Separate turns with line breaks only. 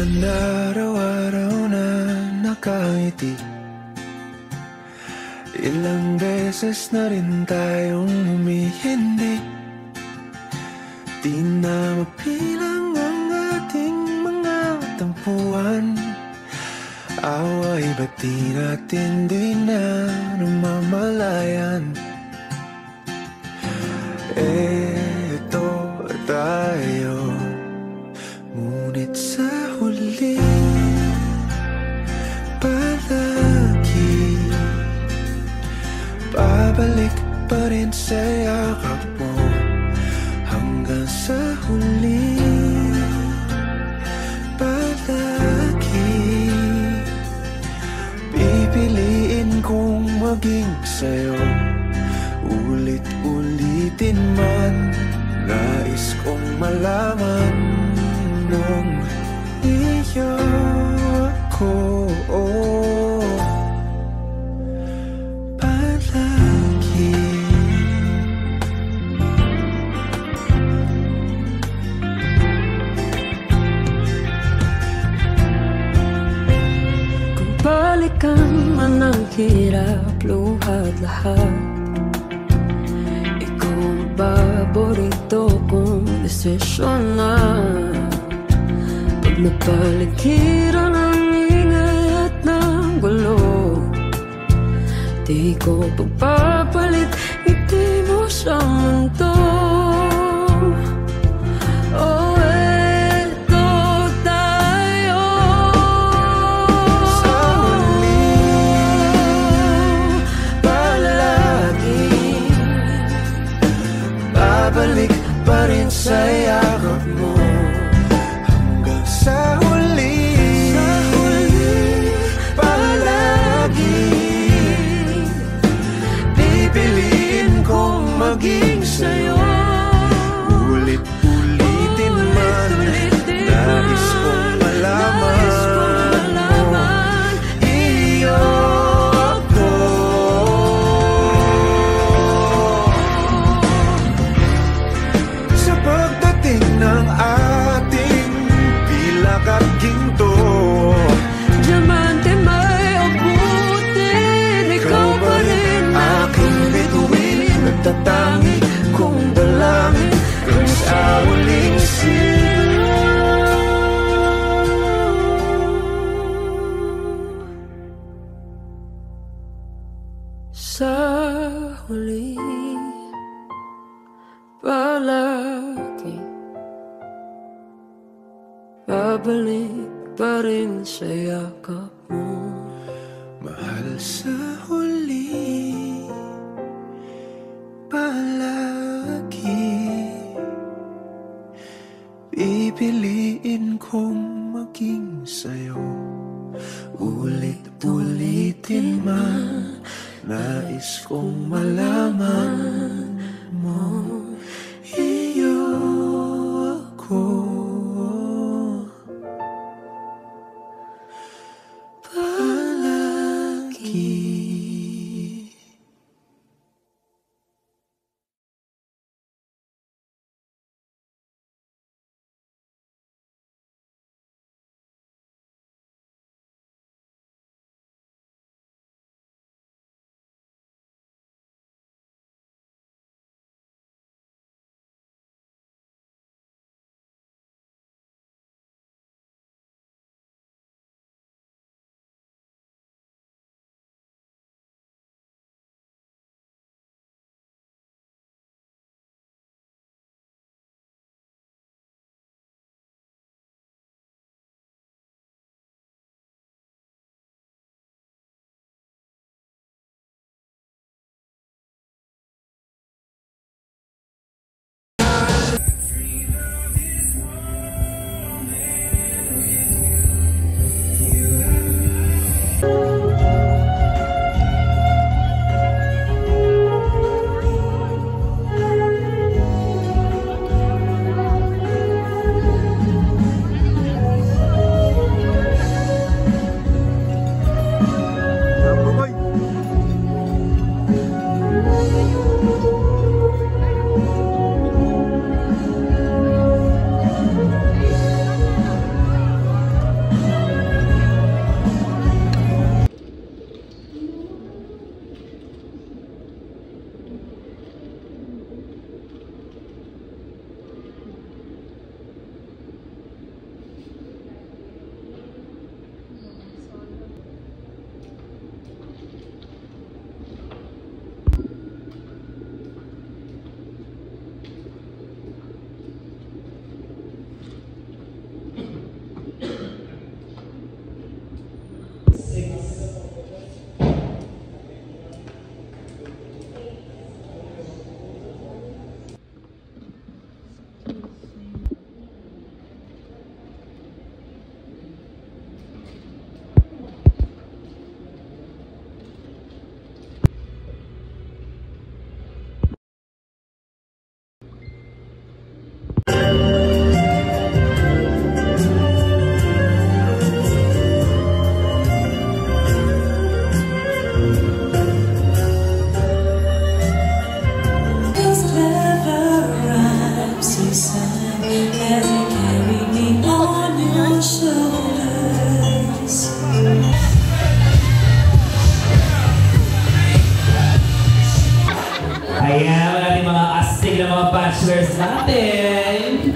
naman araw-araw na nakangiti. Ilang beses na rin tayong humihindi. Di na mapilang ang ating mga tampuan. Away ba't di natin di na namamalayan? Eto tayo, ngunit sa huli palagi babalik pa rin sa yakap mo. Hanggang sa huli palagi pipiliin kong maging sa'yo. Ulit-ulitin man, nais kong malaman nung iyo ako palagi.
Kung balikan man ang hirap, luhat lahat, paborito kong desisyon na. Pag napaligiran ang ingay at ng gulo, di ko pagpapalit ngiti mo sa mundo. Oh, eto tayo
sa huli palagi babalik pa rin sa yakap mo. Hanggang sa huli palagi pipiliin kong maging sa'yo. Ulit-ulitin man, nais kong malaman iyo ako. Sa pagdating ng ating pilak at ginto,
diamante may abutin, ikaw pa rin
aking bituin, nagtatangi kong dalangin kung sa huling
sa huli palagi babalik pa rin sa yakap mo.
mahal. Sa huli palagi pipiliin kong maging sa'yo. Ulit-ulitin man, nais kong malaman mo iyo ako.
Ayan, wala yung mga astig na mga bachelors natin.